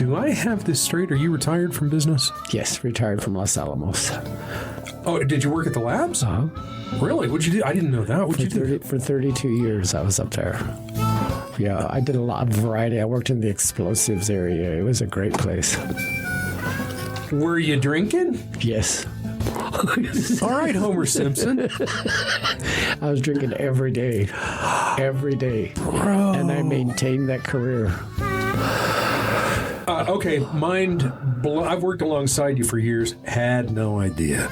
Do I have this straight? Are you retired from business? Yes, retired from Los Alamos. Oh, did you work at the labs? Uh-huh. Really? What'd you do? I didn't know that. What'd you do? For 32 years, I was up there. Yeah, I did a lot of variety. I worked in the explosives area. It was a great place. Were you drinking? Yes. All right, Homer Simpson. I was drinking every day. Every day. Bro. And I maintained that career. Okay, I've worked alongside you for years. Had no idea.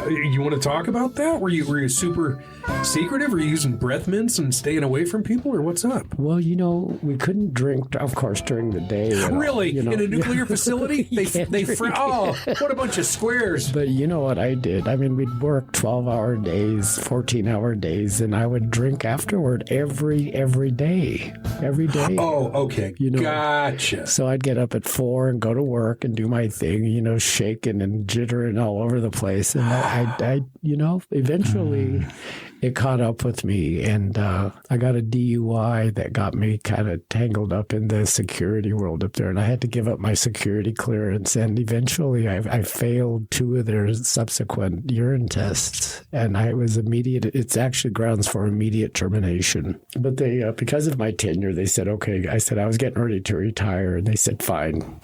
You want to talk about that? Were you super secretive? Were you using breath mints and staying away from people, or what's up? Well, we couldn't drink, of course, during the day. Really? In a nuclear facility? What a bunch of squares. But you know what I did? I mean, we'd work 12-hour days, 14-hour days, and I would drink afterward every day. Every day. Oh, okay. Gotcha. So I'd get up at 4 and go to work and do my thing, shaking and jittering all over the place. And I eventually it caught up with me, and I got a DUI that got me kind of tangled up in the security world up there, and I had to give up my security clearance, and eventually I failed 2 of their subsequent urine tests, and I was it's actually grounds for immediate termination. But they, because of my tenure, they said, okay, I said I was getting ready to retire, and they said, fine.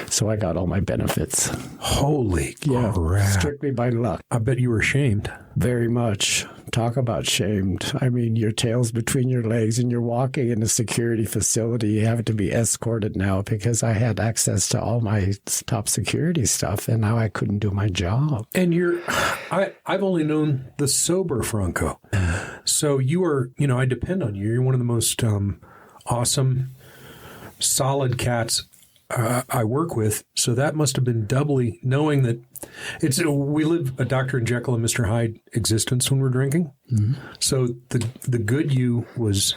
So I got all my benefits. Holy crap. Strictly by luck. I bet you were ashamed. Very much. Talk about shamed. I mean, your tail's between your legs and you're walking in a security facility. You have to be escorted now because I had access to all my top security stuff, and now I couldn't do my job. And I've only known the sober Franco. So you are, I depend on you. You're one of the most awesome, solid cats I work with. So that must have been doubly, knowing that we live a Dr. Jekyll and Mr. Hyde existence when we're drinking. Mm-hmm. So the good you was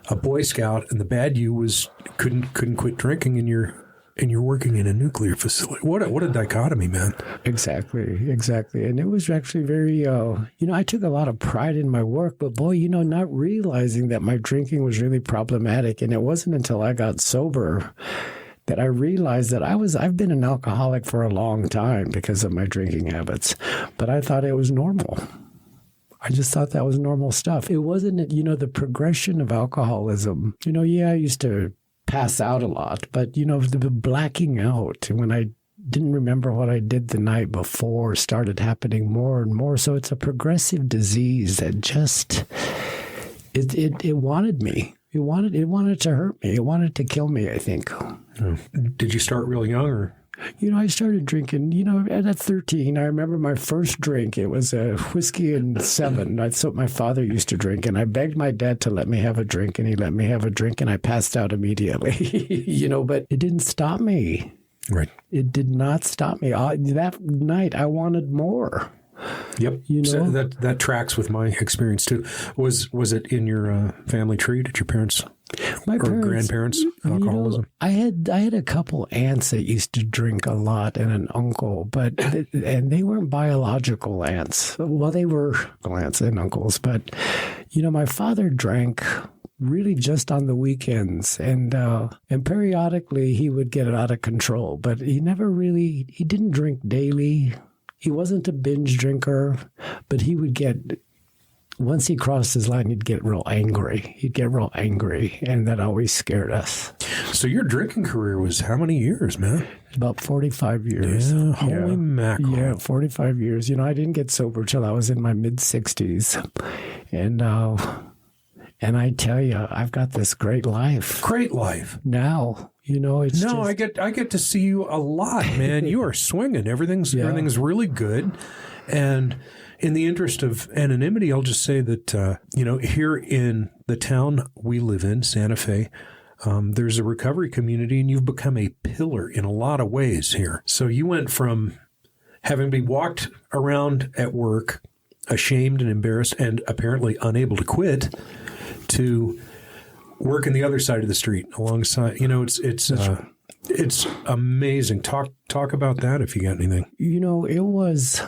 a Boy Scout, and the bad you was couldn't quit drinking, and you're working in a nuclear facility. What a dichotomy, man. Exactly. And it was actually very, I took a lot of pride in my work, but boy, not realizing that my drinking was really problematic. And it wasn't until I got sober that I realized that I've been an alcoholic for a long time because of my drinking habits, but I thought it was normal. I just thought that was normal stuff. It wasn't, the progression of alcoholism. I used to pass out a lot, but, the blacking out when I didn't remember what I did the night before started happening more and more. So it's a progressive disease that just, it wanted me. It wanted to hurt me. It wanted to kill me, I think. Oh. Did you start real young, or? I started drinking, at 13. I remember my first drink. It was a whiskey and 7. That's what my father used to drink. And I begged my dad to let me have a drink, and he let me have a drink, and I passed out immediately. But it didn't stop me. Right. It did not stop me. That night, I wanted more. Yep. So that tracks with my experience too. Was it in your family tree? Did your parents grandparents alcoholism? I had a couple aunts that used to drink a lot, and an uncle, and they weren't biological aunts. Well, they were aunts and uncles, but my father drank really just on the weekends, and periodically he would get it out of control, but he didn't drink daily. He wasn't a binge drinker, but he would once he crossed his line, he'd get real angry. And that always scared us. So your drinking career was how many years, man? About 45 years. Yeah, holy mackerel. Yeah, 45 years. I didn't get sober till I was in my mid-60s. And I tell you, I've got this great life. Great life. Now. I get to see you a lot, man. You are swinging. Everything's really good. And in the interest of anonymity, I'll just say that, here in the town we live in, Santa Fe, there's a recovery community, and you've become a pillar in a lot of ways here. So you went from having been walked around at work, ashamed and embarrassed and apparently unable to quit, to working the other side of the street alongside. It's amazing. Talk about that if you got anything. It was,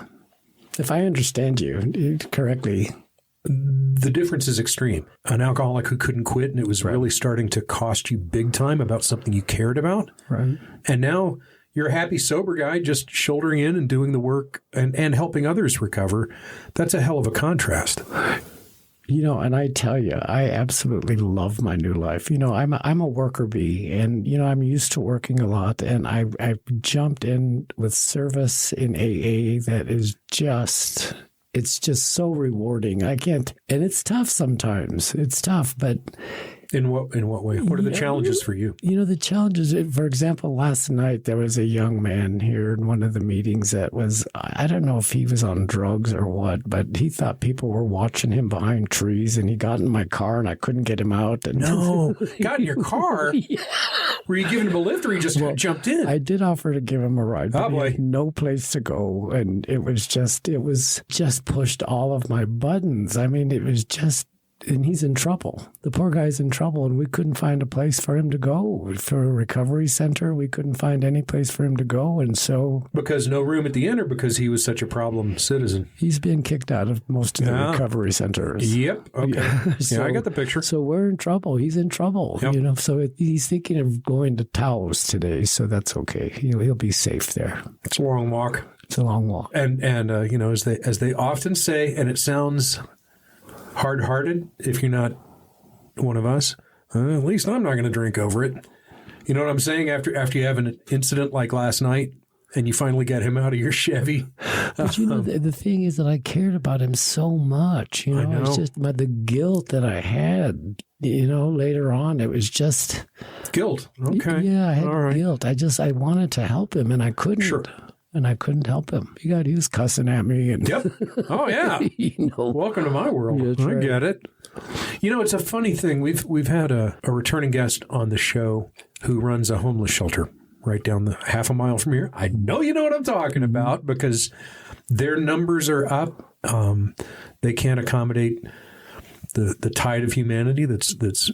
if I understand you correctly, the difference is extreme. An alcoholic who couldn't quit and it was really starting to cost you big time about something you cared about. Right. And now you're a happy, sober guy just shouldering in and doing the work and helping others recover. That's a hell of a contrast. And I tell you, I absolutely love my new life. I'm a worker bee, and, I'm used to working a lot, and I jumped in with service in AA that is it's just so rewarding. I can't, and it's tough sometimes. It's tough, but... In what way? What are the challenges for you? The challenges, for example, last night there was a young man here in one of the meetings that was, I don't know if he was on drugs or what, but he thought people were watching him behind trees, and he got in my car and I couldn't get him out. And no, got in your car? Yeah. Were you giving him a lift or he just jumped in? I did offer to give him a ride, but he had no place to go. And it was just pushed all of my buttons. I mean, it was just, and he's in trouble. The poor guy's in trouble, and we couldn't find a place for him to go. For a recovery center, we couldn't find any place for him to go, and so... Because no room at the inn, or because he was such a problem citizen? He's been kicked out of most of the recovery centers. Yep. Okay. Yeah, I got the picture. So we're in trouble. He's in trouble. Yep. So he's thinking of going to Taos today, so that's okay. He'll be safe there. It's a long walk. It's a long walk. And as they often say, and it sounds... hard-hearted if you're not one of us. At least I'm not going to drink over it. You know what I'm saying? After you have an incident like last night and you finally get him out of your Chevy. But the thing is that I cared about him so much. I know. It's just the guilt that I had, later on. It was just... Guilt. Okay. Yeah, I had guilt. I wanted to help him, and I couldn't. Sure. And I couldn't help him. He was cussing at me. And yep. Oh, yeah. Welcome to my world. I get it. It's a funny thing. We've had a returning guest on the show who runs a homeless shelter right down the half a mile from here. I know you know what I'm talking about because their numbers are up. They can't accommodate the tide of humanity that's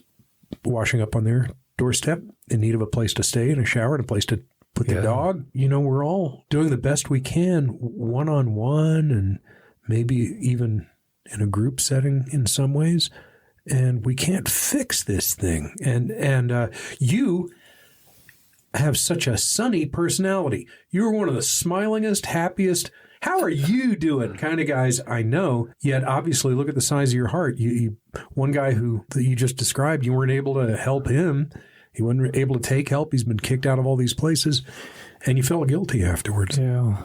washing up on their doorstep in need of a place to stay and a shower and a place to put the dog. We're all doing the best we can one-on-one and maybe even in a group setting in some ways. And we can't fix this thing. And you have such a sunny personality. You're one of the smilingest, happiest, how are you doing kind of guys I know. Yet obviously look at the size of your heart. You one guy that you just described, you weren't able to help him. He wasn't able to take help. He's been kicked out of all these places, and you felt guilty afterwards. Yeah.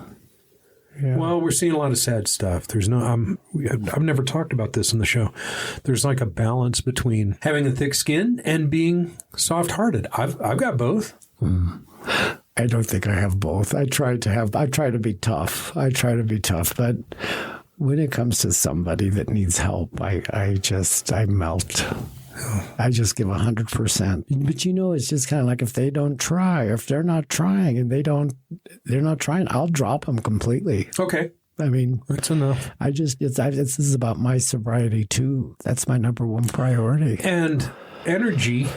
Well, we're seeing a lot of sad stuff. I've never talked about this in the show. There's like a balance between having a thick skin and being soft-hearted. I've got both. I don't think I have both. I try to be tough. But when it comes to somebody that needs help, I melt. I just give 100%. But it's just kind of like if they don't try, or if they're not trying and they're not trying, I'll drop them completely. Okay. I mean, that's enough. This is about my sobriety too. That's my number one priority. And energy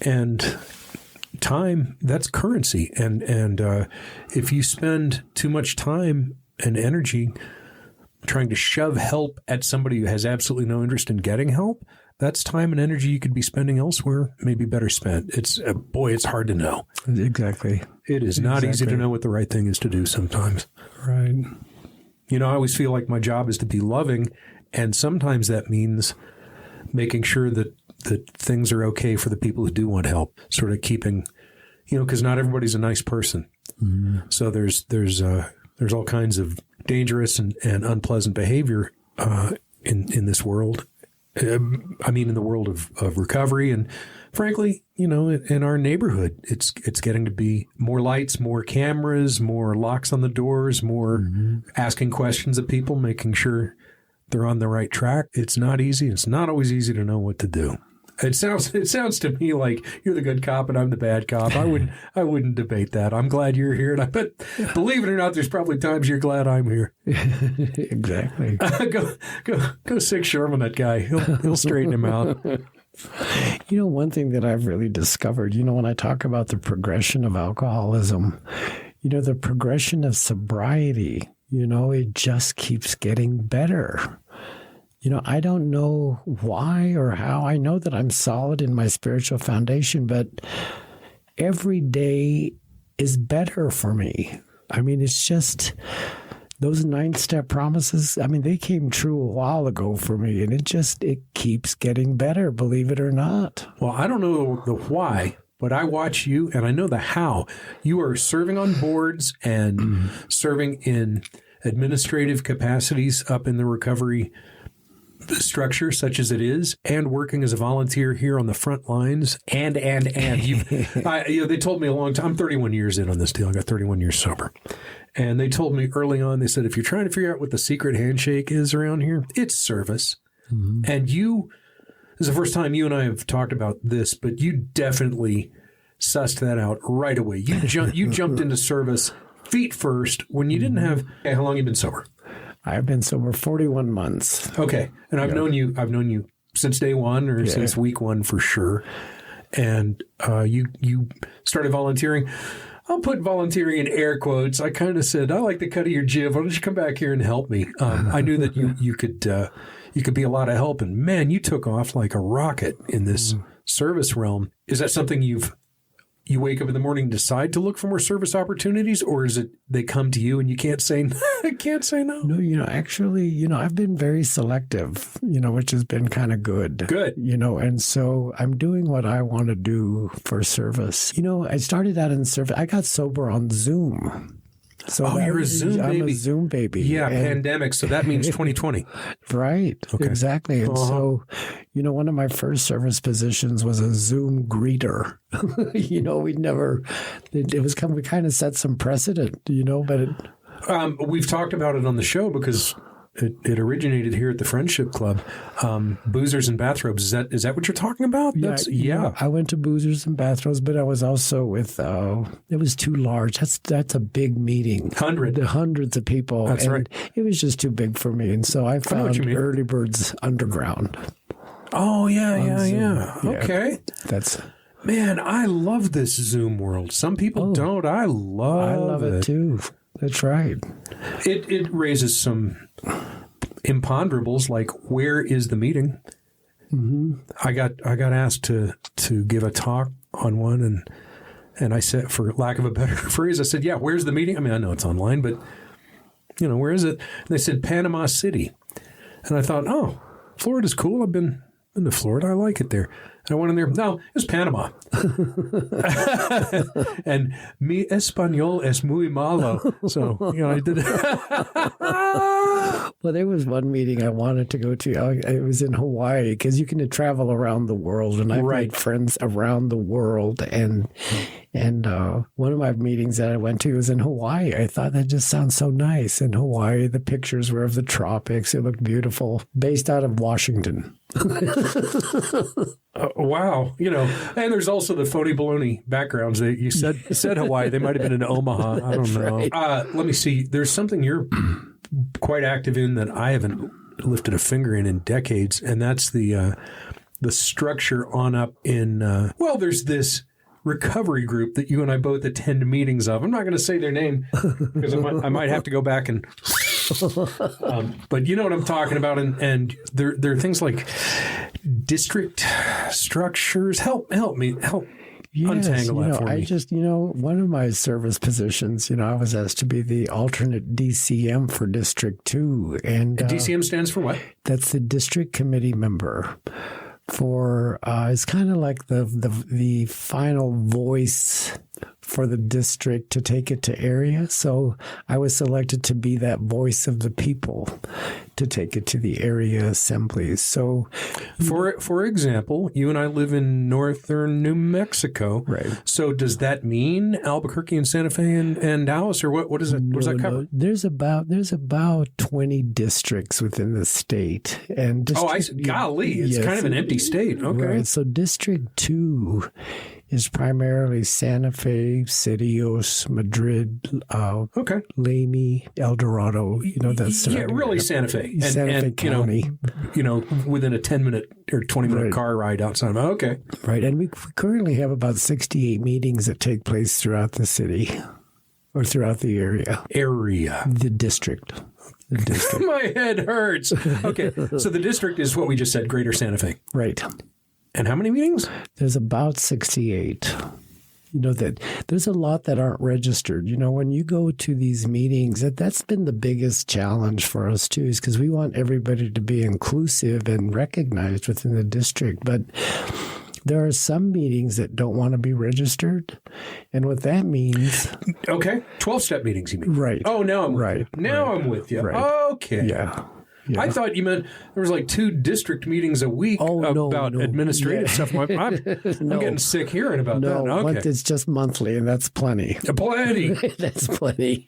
and time, that's currency. And if you spend too much time and energy trying to shove help at somebody who has absolutely no interest in getting help, that's time and energy you could be spending elsewhere, maybe better spent. It's hard to know. Exactly. It is not easy to know what the right thing is to do sometimes. Right. I always feel like my job is to be loving, and sometimes that means making sure that things are okay for the people who do want help, sort of keeping, because not everybody's a nice person. Mm-hmm. So there's all kinds of dangerous and unpleasant behavior in this world. In the world of recovery, and frankly, in our neighborhood, it's getting to be more lights, more cameras, more locks on the doors, more asking questions of people, making sure they're on the right track. It's not easy. It's not always easy to know what to do. It sounds to me like you're the good cop and I'm the bad cop. I wouldn't debate that. I'm glad you're here, and I bet, believe it or not, there's probably times you're glad I'm here. Exactly. Go sick Sherman that guy. He'll straighten him out. One thing that I've really discovered, when I talk about the progression of alcoholism, the progression of sobriety, it just keeps getting better. I don't know why or how. I know that I'm solid in my spiritual foundation, but every day is better for me. I mean, it's just those 9-step promises. I mean, they came true a while ago for me, and it keeps getting better, believe it or not. Well, I don't know the why, but I watch you and I know the how. You are serving on boards and serving in administrative capacities up in the recovery structure, such as it is, and working as a volunteer here on the front lines. And they told me a long time. I'm 31 years in on this deal. I got 31 years sober. And they told me early on, they said, if you're trying to figure out what the secret handshake is around here, it's service. Mm-hmm. And this is the first time you and I have talked about this, but you definitely sussed that out right away. You jumped into service feet first when you didn't have. Okay, how long have you been sober? I've been sober 41 months. Okay, and I've known you since day one or since week one for sure. And you started volunteering. I'll put volunteering in air quotes. I kind of said, I like the cut of your jib. Why don't you come back here and help me? I knew that you could be a lot of help. And man, you took off like a rocket in this service realm. Is that something you wake up in the morning and decide to look for more service opportunities, or is it they come to you and you can't say no? No, actually, I've been very selective, which has been kind of good. Good. And so I'm doing what I want to do for service. I started out in service. I got sober on Zoom. So you're a Zoom baby. I'm a Zoom baby. Yeah, pandemic. So that means 2020. Right. Okay. Exactly. And so, one of my first service positions was a Zoom greeter. We kind of set some precedent, but we've talked about it on the show because it originated here at the Friendship Club. Boozers and Bathrobes. Is that what you're talking about? Yeah. I went to Boozers and Bathrobes, but I was also with, it was too large. That's a big meeting. Hundreds of people. That's right. It was just too big for me. And so I found Early Birds Underground. Oh, yeah. Okay. Man, I love this Zoom world. Some people don't. I love it too. That's right. It raises some imponderables like, where is the meeting? Mm-hmm. I got asked to give a talk on one, and I said, for lack of a better phrase, I said, yeah, where's the meeting? I mean, I know it's online, but where is it? And they said Panama City, and I thought, oh, Florida's cool. I've been to Florida. I like it there. And I went in there. No, it's Panama. And mi español es muy malo. So, I did it. Well, there was one meeting I wanted to go to. It was in Hawaii because you can travel around the world, and I've made friends around the world. And one of my meetings that I went to was in Hawaii. I thought that just sounds so nice. In Hawaii, the pictures were of the tropics. It looked beautiful. Based out of Washington. Wow. And there's also the phony baloney backgrounds. You said Hawaii. They might have been in Omaha. I don't know. Right. Let me see. There's something you're quite active in that I haven't lifted a finger in decades, and that's the structure on up in, there's this recovery group that you and I both attend meetings of. I'm not going to say their name because I might have to go back and... but you know what I'm talking about, and there are things like district structures. Help me. Untangle that for me. I just, one of my service positions, I was asked to be the alternate DCM for District 2. And DCM stands for what? That's the district committee member. It's kind of like the final voice for the district to take it to area. So I was selected to be that voice of the people to take it to the area assemblies. So, for example, you and I live in northern New Mexico. Right. So does that mean Albuquerque and Santa Fe and Dallas, or what does it? What does that cover? There's about 20 districts within the state, and golly, it's kind of an empty state. Okay. Right. So District 2 is primarily Santa Fe, Cedios, Madrid, Lamy, El Dorado. That's really Santa Fe, Santa Fe County. Within a 10-minute or 20-minute car ride outside. Okay, right. And we currently have about 68 meetings that take place throughout the city. or throughout the area. The district. My head hurts. Okay, so the district is what we just said, Greater Santa Fe. Right. And how many meetings? There's about 68. That there's a lot that aren't registered. When you go to these meetings, that's been the biggest challenge for us too, is because we want everybody to be inclusive and recognized within the district. But there are some meetings that don't want to be registered. And what that means... Okay. 12-step meetings, you mean? Right. Oh, now I'm with you. Now I'm with you. Right. Okay. Yeah. I thought you meant there was like 2 district meetings a week about administrative stuff. I'm getting sick hearing about that. Okay. It's just monthly, and that's plenty. Plenty. That's plenty.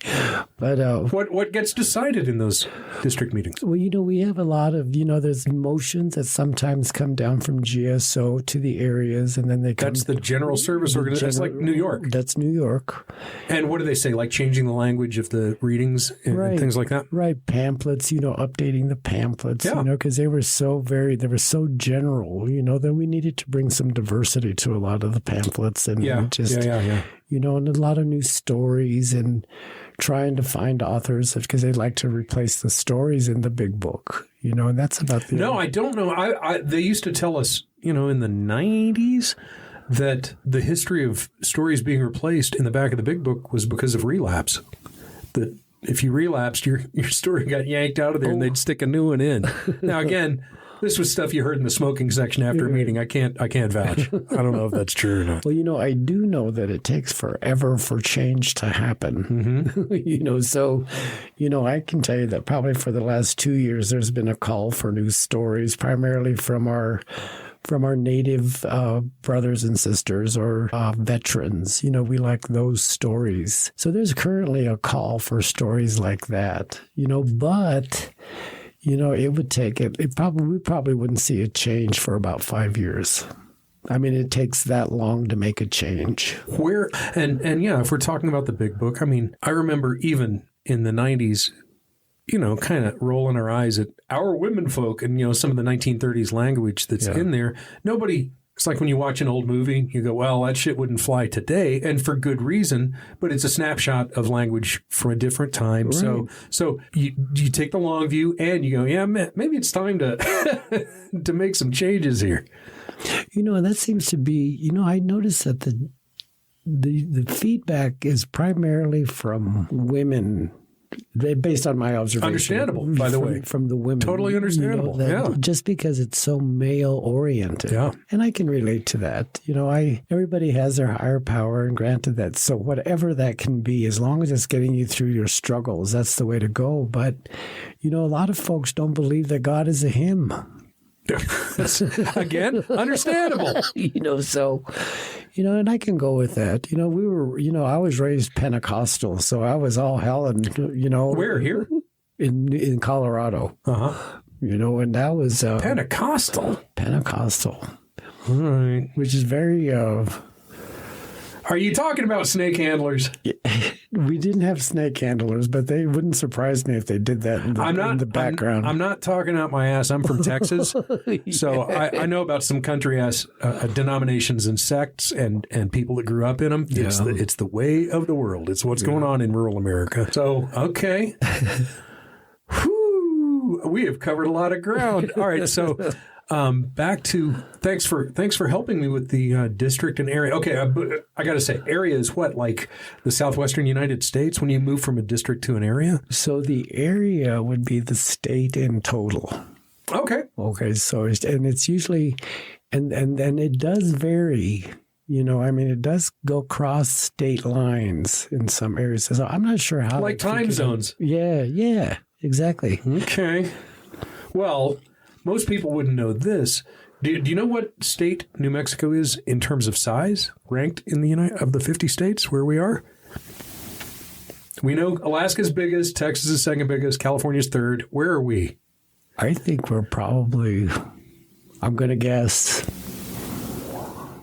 But what gets decided in those district meetings? Well, we have a lot of, there's motions that sometimes come down from GSO to the areas, and then they come. That's the General Service Organization. That's like New York. That's New York. And what do they say? Like changing the language of the readings and things like that? Right. Pamphlets, updating the pamphlets, because they were so general, that we needed to bring some diversity to a lot of the pamphlets and and a lot of new stories and trying to find authors because they like to replace the stories in the big book, and that's about the... No, I don't know. They used to tell us, in the 90s that the history of stories being replaced in the back of the big book was because of relapse. That if you relapsed, your story got yanked out of there and they'd stick a new one in. Now, again, this was stuff you heard in the smoking section after a meeting. I can't vouch. I don't know if that's true or not. Well, I do know that it takes forever for change to happen. Mm-hmm. So, I can tell you that probably for the last 2 years, there's been a call for new stories, primarily from our native brothers and sisters or veterans. We like those stories. So there's currently a call for stories like that, but, it would take we probably wouldn't see a change for about 5 years. I mean, it takes that long to make a change. If we're talking about the big book, I mean, I remember even in the 90s, kind of rolling our eyes at our women folk and, some of the 1930s language that's in there. It's like when you watch an old movie, you go, well, that shit wouldn't fly today, and for good reason, but it's a snapshot of language from a different time. Right. So you take the long view and you go, yeah, maybe it's time to to make some changes here. And that seems to be, I noticed that the feedback is primarily from women. Based on my observation. Understandable, by the way. From the women. Totally understandable, Just because it's so male-oriented. Yeah. And I can relate to that. Everybody has their higher power, and granted that. So whatever that can be, as long as it's getting you through your struggles, that's the way to go. But, a lot of folks don't believe that God is a him. Again, understandable. So... and I can go with that. We were, I was raised Pentecostal, so I was all hell and, Where, here? In Colorado. Uh-huh. And that was... Pentecostal? Pentecostal. All right. Which is very... Are you talking about snake handlers? We didn't have snake handlers, but they wouldn't surprise me if they did that in the background. I'm not talking out my ass. I'm from Texas, so I know about some country-ass denominations and sects and people that grew up in them. Yeah. It's the way of the world. It's what's going on in rural America. So, okay. Whew, we have covered a lot of ground. All right, so... back to thanks for helping me with the district and area. Okay, I got to say, area is what, like the southwestern United States when you move from a district to an area? So the area would be the state in total. Okay. So it's usually, and it does vary. It does go across state lines in some areas. So I'm not sure how. Like time zones. Yeah, exactly. Okay. Well. Most people wouldn't know this. Do you know what state New Mexico is in terms of size, ranked in the of the 50 states where we are? We know Alaska's biggest, Texas is second biggest, California's third. Where are we? I think we're probably, I'm going to guess,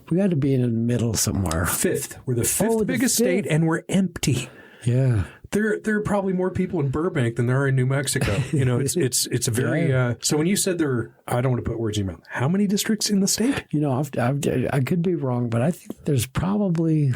we got to be in the middle somewhere. Fifth. We're the fifth biggest state, and we're empty. Yeah. There are probably more people in Burbank than there are in New Mexico. It's a very so when you said there, I don't want to put words in your mouth. How many districts in the state? I could be wrong, but I think there's probably,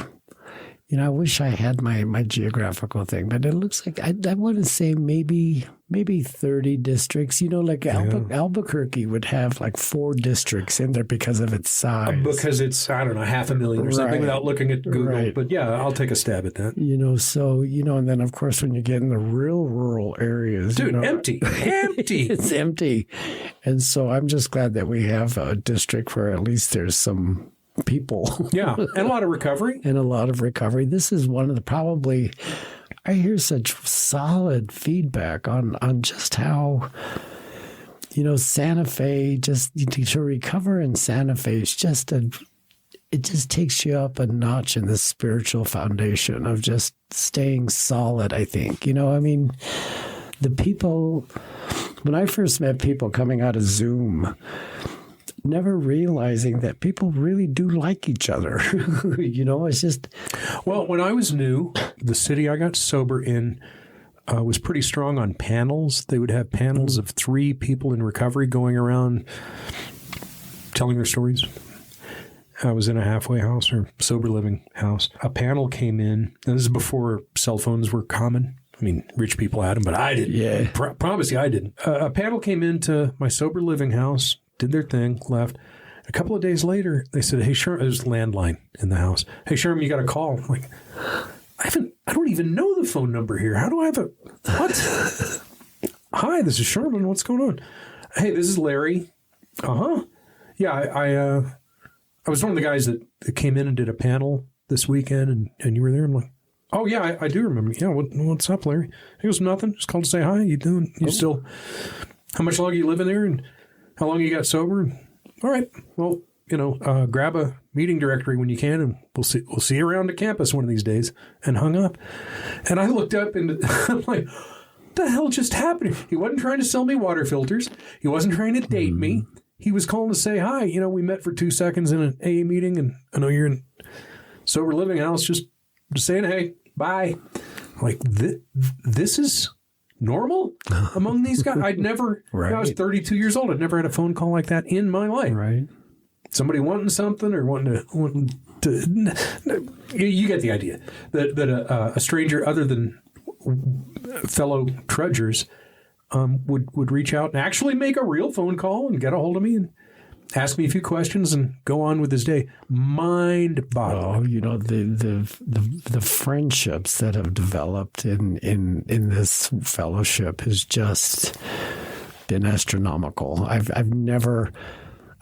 I wish I had my geographical thing, but it looks like I want to say maybe 30 districts. Like Albuquerque would have like 4 districts in there because of its size. Because it's, I don't know, 500,000 or something without looking at Google. Right. But yeah, I'll take a stab at that. And then of course when you get in the real rural areas. Dude, empty. It's empty. And so I'm just glad that we have a district where at least there's some people. Yeah, and a lot of recovery. This is one of the I hear such solid feedback on just how, Santa Fe, just to recover in Santa Fe is it just takes you up a notch in the spiritual foundation of just staying solid, I think. The people, when I first met people coming out of Zoom, never realizing that people really do like each other. It's just... Well, when I was new, the city I got sober in was pretty strong on panels. They would have panels of 3 people in recovery going around telling their stories. I was in a halfway house or sober living house. A panel came in. This is before cell phones were common. I mean, rich people had them, but I didn't. Yeah. Promise you, I didn't. A panel came into my sober living house, did their thing, left. A couple of days later, they said, "Hey, Sherman," there's a landline in the house. "Hey, Sherman, you got a call." I'm like, I don't even know the phone number here. How do I have what? "Hi, this is Sherman. What's going on?" "Hey, this is Larry." "Uh-huh. Yeah, I was one of the guys that came in and did a panel this weekend, and you were there." I'm like, "Oh, yeah, I do remember. Yeah, what's up, Larry?" He goes, "Nothing. Just called to say hi. You doing? You still, how much longer you living there and how long you got sober?" "All right. Well, grab a meeting directory when you can, and we'll see you around the campus one of these days," and hung up. And I looked up and I'm like, what the hell just happened? He wasn't trying to sell me water filters. He wasn't trying to date me. He was calling to say hi. We met for 2 seconds in an AA meeting, and I know you're in sober living house, just saying, hey, bye. Like, this is normal among these guys. I'd never, I was 32 years old. I'd never had a phone call like that in my life. Right. Somebody wanting something or wanting to you get the idea that a stranger other than fellow trudgers would reach out and actually make a real phone call and get a hold of me and ask me a few questions and go on with his day. Mind-boggling. Oh, the friendships that have developed in this fellowship has just been astronomical. I've never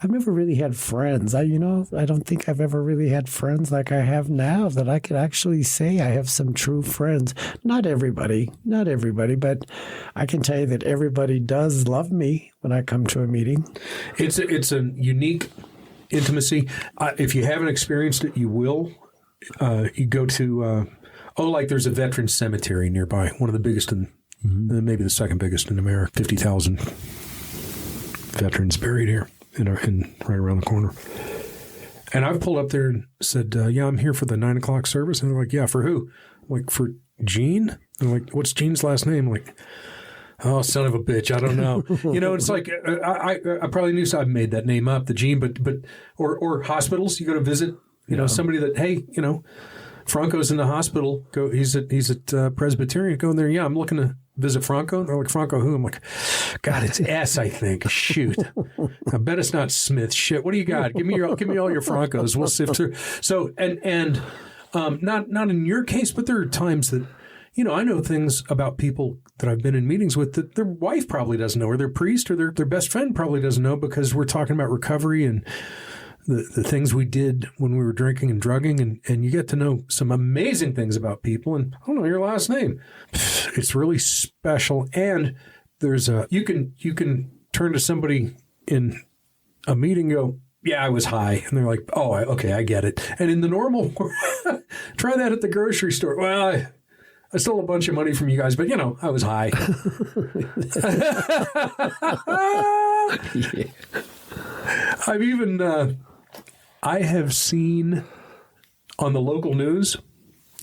really had friends. I don't think I've ever really had friends like I have now, that I could actually say I have some true friends. Not everybody, but I can tell you that everybody does love me when I come to a meeting. It's a unique intimacy. If you haven't experienced it, you will. You go to, like there's a veteran cemetery nearby, one of the biggest maybe the second biggest in America, 50,000 veterans buried here. In right around the corner. And I've pulled up there and said, yeah, I'm here for the 9 o'clock service. And they're like, yeah, for who? I'm like, for Gene? And they're like, what's Gene's last name? I'm like, oh, son of a bitch, I don't know. It's like, I probably knew, so I made that name up, the Gene, but or hospitals, you go to visit, somebody that, hey, Franco's in the hospital. He's at Presbyterian. Go in there. Yeah, I'm looking to visit Franco. They're like, Franco who? I'm like, God, it's S, I think. Shoot, I bet it's not Smith. Shit, what do you got? Give me all your Francos. We'll sift through. So and not in your case, but there are times that I know things about people that I've been in meetings with that their wife probably doesn't know, or their priest or their best friend probably doesn't know, because we're talking about recovery and the things we did when we were drinking and drugging, and you get to know some amazing things about people. And I don't know your last name. It's really special. And there's you can turn to somebody in a meeting and go, yeah, I was high. And they're like, oh, okay, I get it. And in the normal, try that at the grocery store. Well, I stole a bunch of money from you guys, but I was high. Yeah. I've even I have seen on the local news,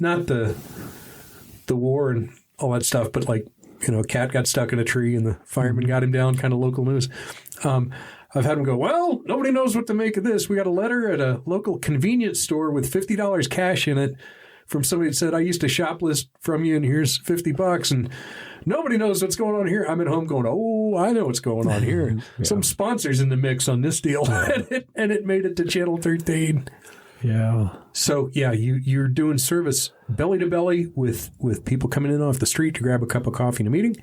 not the war and all that stuff, but like, a cat got stuck in a tree and the fireman got him down, kind of local news. I've had them go, well, nobody knows what to make of this. We got a letter at a local convenience store with $50 cash in it from somebody that said, I used to shoplift from you and here's $50 and nobody knows what's going on here. I'm at home going, oh, I know what's going on here. Yeah. Some sponsors in the mix on this deal. and it made it to Channel 13. Yeah. So, yeah, you're doing service belly to belly with people coming in off the street to grab a cup of coffee in a meeting.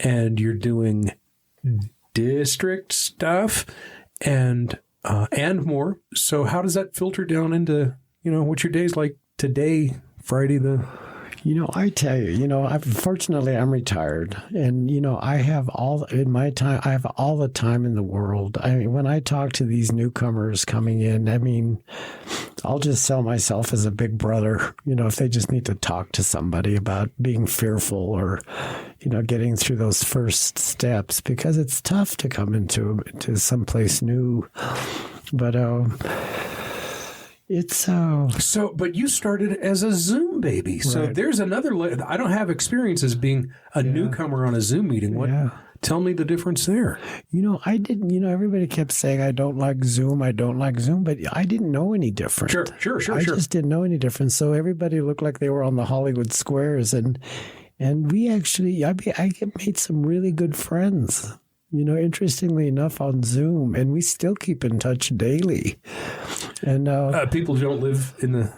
And you're doing district stuff and more. So how does that filter down into, what's your days like today, Friday I tell you, fortunately I'm retired and, I have all the time in the world. I mean, when I talk to these newcomers coming in, I'll just sell myself as a big brother, if they just need to talk to somebody about being fearful or, getting through those first steps because it's tough to come into someplace new. But, but you started as a Zoom baby. So there's another, I don't have experience as being a newcomer on a Zoom meeting. Tell me the difference there. I didn't, everybody kept saying, I don't like Zoom, but I didn't know any different. Sure. I just didn't know any different. So everybody looked like they were on the Hollywood squares. And we actually, I made some really good friends. Interestingly enough, on Zoom, and we still keep in touch daily. And people who don't live in the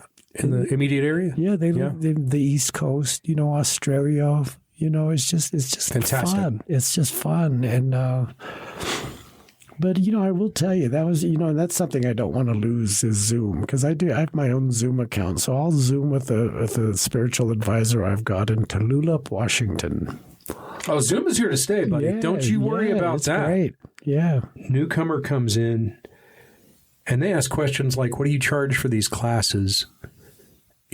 immediate area. Yeah, they live in the East Coast. Australia. It's just fantastic. Fun. It's just fun, and but I will tell you that was and that's something I don't want to lose is Zoom because I have my own Zoom account, so I'll Zoom with a spiritual advisor I've got in Tallulah, Washington. Oh, Zoom is here to stay, buddy. Yeah, don't you worry about that. Great. Yeah. Newcomer comes in and they ask questions like, what do you charge for these classes?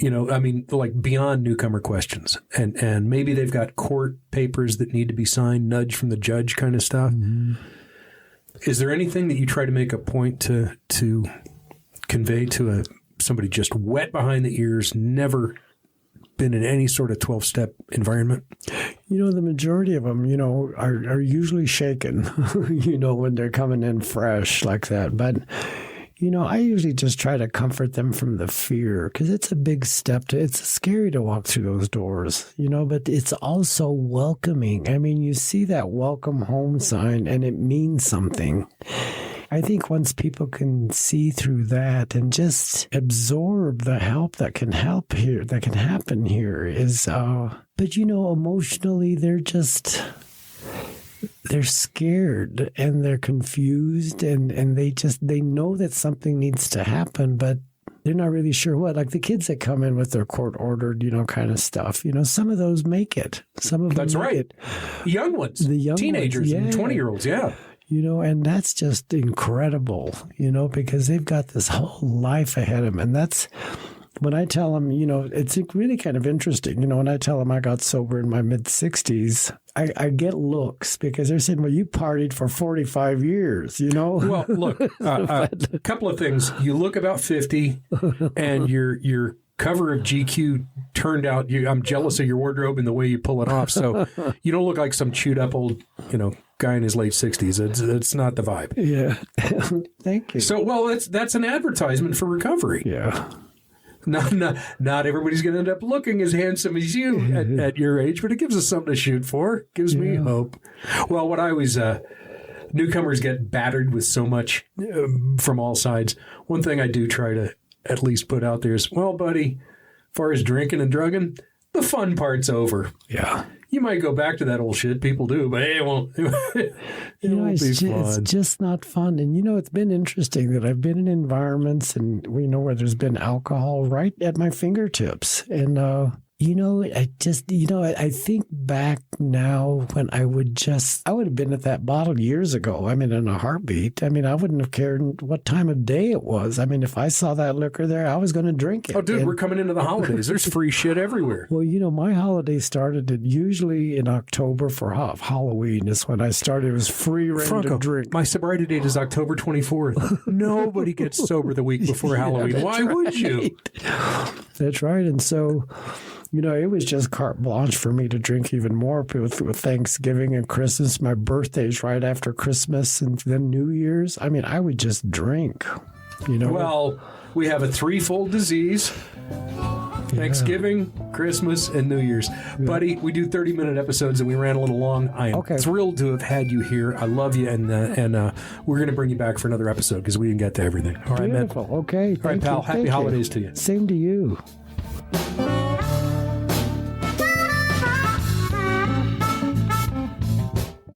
Like beyond newcomer questions. And maybe they've got court papers that need to be signed, nudge from the judge kind of stuff. Mm-hmm. Is there anything that you try to make a point to convey to somebody just wet behind the ears, never been in any sort of 12-step environment? The majority of them, are usually shaken, when they're coming in fresh like that. But, I usually just try to comfort them from the fear because it's a big step. It's scary to walk through those doors, but it's also welcoming. You see that welcome home sign and it means something. I think once people can see through that and just absorb the help that can happen here is, but emotionally they're scared and they're confused and they know that something needs to happen, but they're not really sure what. Like the kids that come in with their court-ordered, kind of stuff, some of those make it. Some of them That's right. It. Young ones. The young teenagers ones, and 20-year-olds, yeah. And that's just incredible, because they've got this whole life ahead of them. And that's when I tell them, it's really kind of interesting. When I tell them I got sober in my mid-60s, I get looks because they're saying, well, you partied for 45 years, Well, look, a couple of things. You look about 50 and your cover of GQ turned out, I'm jealous of your wardrobe and the way you pull it off. So you don't look like some chewed up old, guy in his late 60s. It's not the vibe. Yeah. Thank you. So, well, that's an advertisement for recovery. Yeah. Not everybody's going to end up looking as handsome as you at your age, but it gives us something to shoot for. Gives me hope. Well, what I always, newcomers get battered with so much from all sides. One thing I do try to at least put out there is, well, buddy, as far as drinking and drugging, the fun part's over. Yeah. You might go back to that old shit. People do, but it won't. It won't be fun. It's just not fun. And, it's been interesting that I've been in environments and where there's been alcohol right at my fingertips. And, I think back now when I would have been at that bottle years ago. In a heartbeat. I wouldn't have cared what time of day it was. If I saw that liquor there, I was going to drink it. Oh, dude, we're coming into the holidays. There's free shit everywhere. Well, my holiday started usually in October for Halloween is when I started. It was free reign to drink. My sobriety date is October 24th. Nobody gets sober the week before Halloween. Why would you? That's right. And so... it was just carte blanche for me to drink even more with Thanksgiving and Christmas. My birthday's right after Christmas and then New Year's. I would just drink, Well, we have a threefold disease. Thanksgiving, Christmas, and New Year's. Buddy, we do 30-minute episodes, and we ran a little long. I am thrilled to have had you here. I love you, and we're going to bring you back for another episode because we didn't get to everything. All right, Beautiful. man. Okay. All right, pal. Happy holidays to you. Same to you.